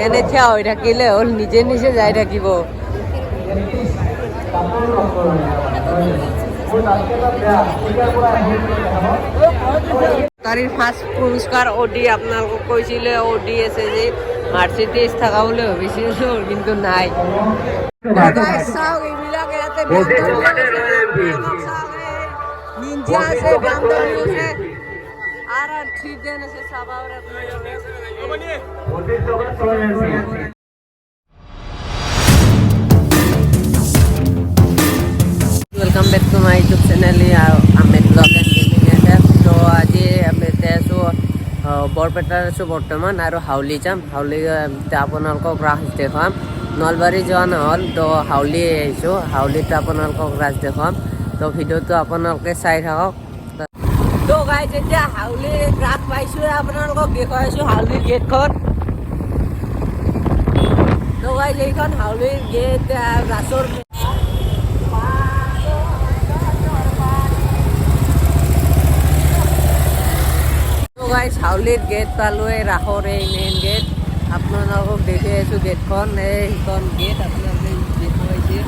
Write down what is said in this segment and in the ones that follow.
এনে থিয়া হৈ থাকিলে হ'ল নিজে নিজে যাই থাকিব। গাড়ীৰ ফাৰ্ষ্ট পুৰস্কাৰ অডি আপোনালোকক কৈছিলে অডি আছে যে মাৰ্চিডিজ থকা বুলি ভাবিছিলোঁ কিন্তু নাই। চাওক এইবিলাক ইয়াতে নিঞ্জা আছে BMW আছে আর 310 আছে সাবাওরে welcome back to my YouTube channel Ahmed blog and gaming F. तो आज আমি আছো বৰপেটাৰ আছো বৰ্তমান আৰু হাউলি যাম। হাউলি আপোনালোকক ৰাস দেখাম। নলবাৰী যোৱা নহ'ল তো হাউলি আহিছোঁ। হাউলিত আপোনালোকক ৰাস দেখাম। তো ভিডিঅ'টো আপোনালোকে চাই থাকক। তো গাইজ এতিয়া হাউলি ৰাস পাইছোঁ আপোনালোকক দেখুৱাইছোঁ হাউলিৰ গেটখন। তো গাইজ এইখন হাউলিৰ গেট ৰাসৰ হাউলিৰ গেট পালোঁ ৰাসৰ এই মেইন গেট আপোনালোকক দেখি আছোঁ গেটখন এইখন গেট আপোনালোকে দেখুৱাইছে।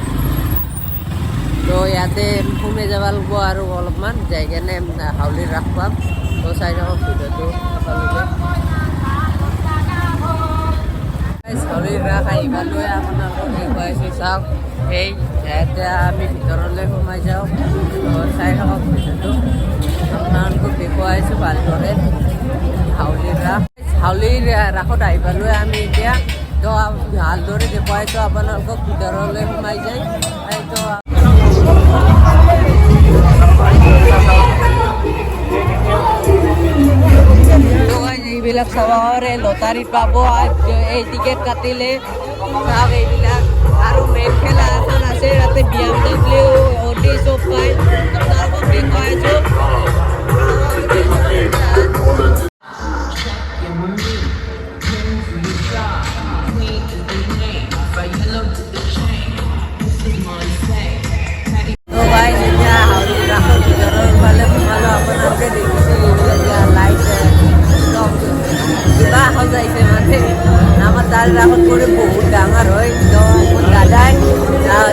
তো ইয়াতে সোমাই যাব লাগিব আৰু অলপমান যাই কেনে হাউলিৰ ৰাস পাম। তো চাই থাকক ভিডিঅ'টো আপোনালোকে। হাউলিৰ ৰাস আহি পালোঁ আপোনালোকক দেখুৱাইছোঁ চাওক। সেই এতিয়া আমি ভিতৰলৈ সোমাই যাওঁ। চাই থাকক ভিডিঅ'টো আপোনালোকক দেখুৱাইছোঁ ভালদৰে হাউলিৰ ৰাস। হাউলিৰ ৰাসত আহি পালোঁ আমি এতিয়া। তো ভালদৰে দেখুৱাইছোঁ আপোনালোকক ভিতৰলৈ সোমাই যায়। এইবিলাক চাব লটাৰীত পাব এই টিকেট কাটিলে চাওক এইবিলাক। আৰু মেইন খেলা এখন আছে তাতে BMW অডি চব পায় আপোনালোকক দেখুৱাইছোঁ। ৰাসত কৰি বহুত ডাঙৰ হয়। তো মোৰ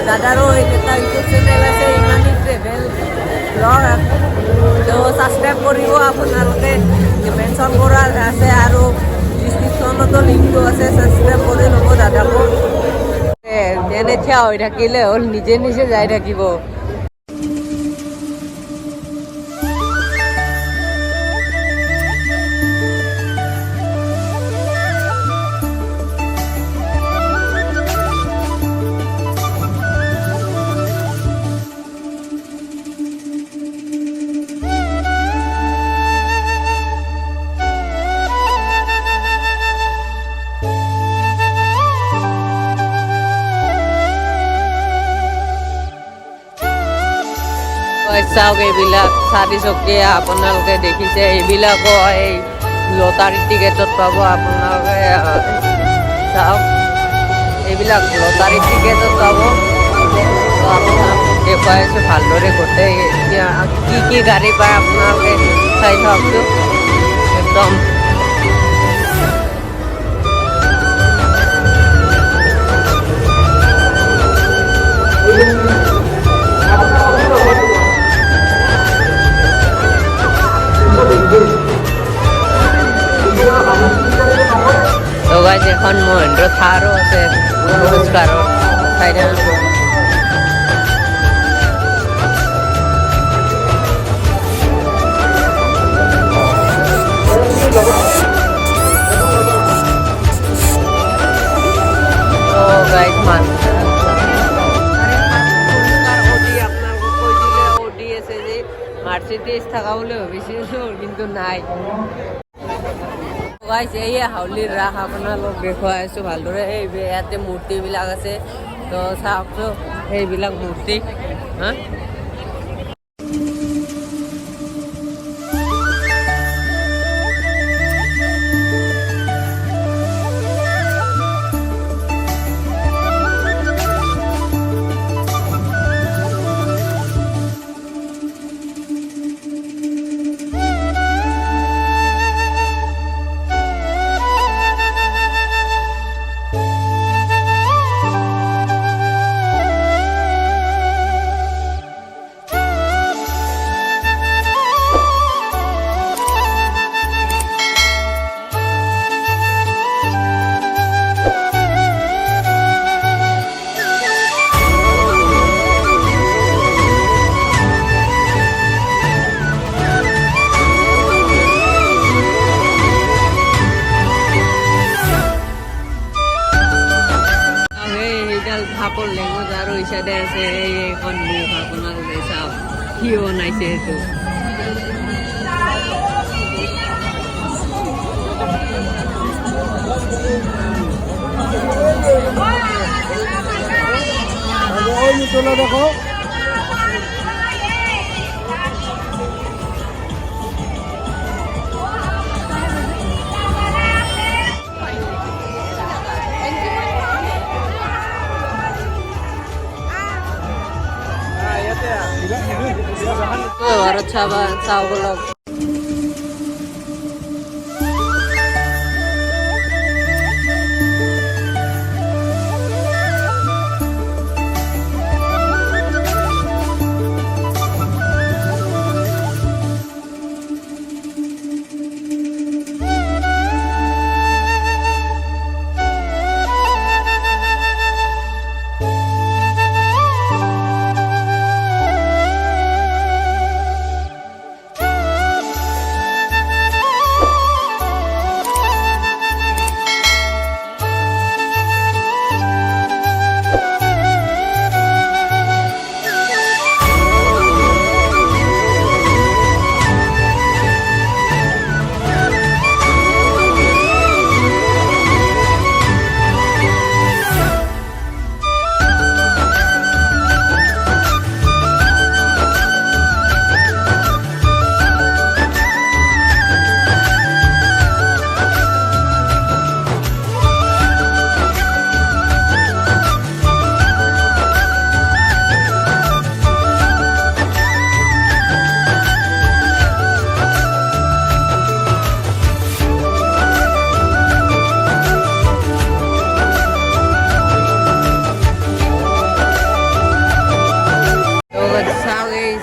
দাদাৰো এটা ইউটিউব চেনেল আছে ইমানি ট্ৰেভেল ব্লগ। তো ছাবস্ক্ৰাইব কৰিব আপোনালোকে, মেনশ্যন কৰা আছে আৰু ডিছক্ৰিপশ্যনতো লিংকটো আছে, ছাবস্ক্ৰাইব কৰি ল'ব দাদাকো। এনে থিয়া হৈ থাকিলে হ'ল নিজে নিজে যাই থাকিব। চাওক এইবিলাক চাৰিচকীয়া আপোনালোকে দেখিছে। এইবিলাকো এই লটাৰী টিকেটত পাব আপোনালোকে চাওক। এইবিলাক লটাৰী টিকেটত পাব। আপোনালোকক দেখুৱাইছোঁ ভালদৰে গোটেই কি গাড়ী পায় আপোনালোকে চাই চাওকচোন একদম। এখন মহেন্দ্র থারও আছে পুরস্কারও চাইনা। মার্সিডিজ থাকা বলে ভাবিছিলোঁ কিন্তু নাই। এই হাউলিৰ ৰাস আপোনালোক দেখুৱাইছোঁ ভালদৰে। এই ইয়াতে মূৰ্তিবিলাক আছে তো চাওকচোন সেইবিলাক মূৰ্তি। সাপৰ লেঙত আৰু ইচাইডে আছে এইখন মুখ আপোনালোকে চাওক কি বনাইছে এইটো দেখো ঘৰত চাব লগ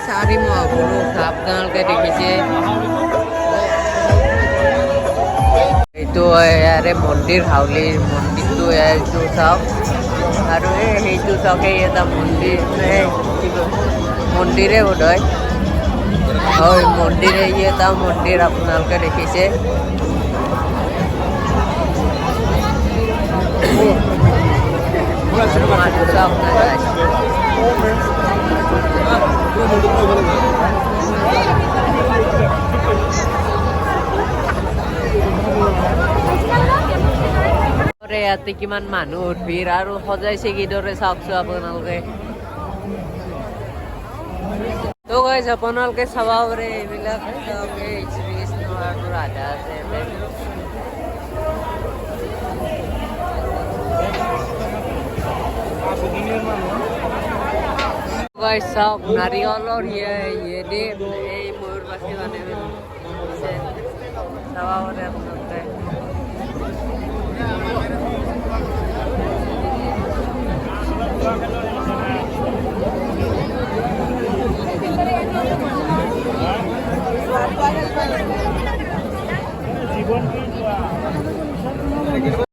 सारी महापुरुष আপোনালোকে দেখিছে এইটো ইয়াৰে মন্দিৰ হাউলিৰ মন্দিৰটো এইটো চাওক আৰু সেইটো চাওক এটা মন্দিৰ মন্দিৰে বোধহয় হয় মন্দিৰে এটা মন্দিৰ আপোনালোকে দেখিছে মানুহ চাওক ইয়াতে কিমান মানুহ ভিৰ আৰু সজাইছে কিদৰে চাওকচোন আপোনালোকে তো গাইজ আপোনালোকে চাব পাৰে এইবিলাক শ্ৰীকৃষ্ণ আৰু ৰাধা আছে চাওক নাৰিকলৰ ইয়ে দি এই ময়ূৰবাসী মানে চাব পাৰে আপোনালোকে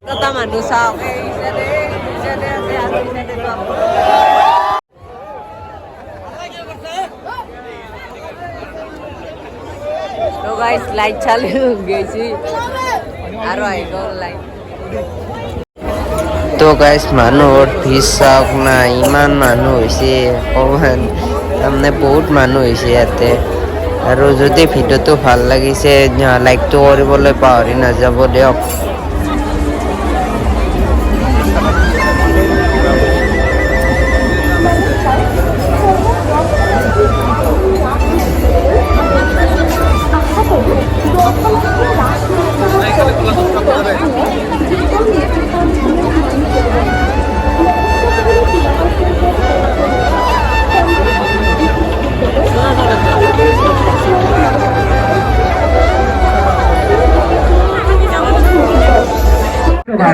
kata manusia oke so guys light चालू गई आरो आएगा लाइट तो गाइस মানুহৰ ভিৰ চাওক না ইমান মানুহ হৈছে অকমান তাৰমানে বহুত মানুহ হৈছে ইয়াতে আৰু যদি ভিডিওটো ভাল লাগিছে লাইকটো কৰিবলৈ পাহৰি নাযাব দিয়ক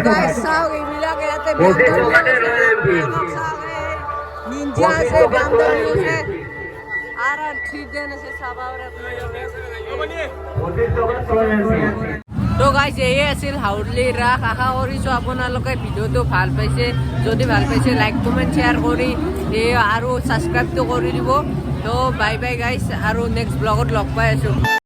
guys, sao mila que ya te ninja se banda se ara 3 दिन से साबावर তো গাইজ এই আছিল হাউলি ৰাস আশা কৰিছোঁ আপোনালোকে ভিডিঅ'টো ভাল পাইছে যদি ভাল পাইছে লাইক কমেণ্ট শ্বেয়াৰ কৰি আৰু ছাবস্ক্ৰাইবটো কৰি দিব তো বাই বাই গাইজ আৰু নেক্সট ব্লগত লগ পাই আছোঁ